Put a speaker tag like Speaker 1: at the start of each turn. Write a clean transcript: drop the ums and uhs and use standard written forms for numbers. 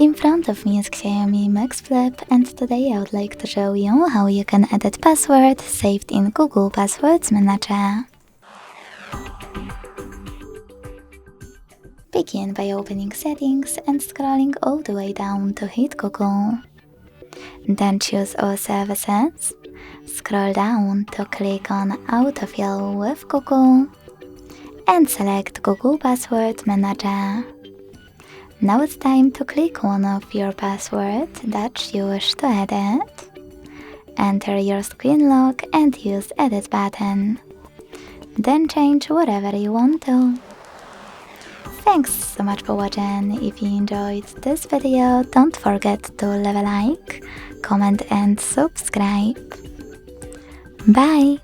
Speaker 1: In front of me is Xiaomi Mix Flip, and today I would like to show you how you can edit password saved in Google Passwords Manager. Begin by opening Settings and scrolling all the way down to hit Google. Then choose All Services. Scroll down to click on Autofill with Google and select Google Password Manager. Now it's time to click one of your passwords that you wish to edit. Enter your screen lock and use Edit button. Then change whatever you want to. Thanks so much for watching. If you enjoyed this video, don't forget to leave a like, comment and subscribe. Bye!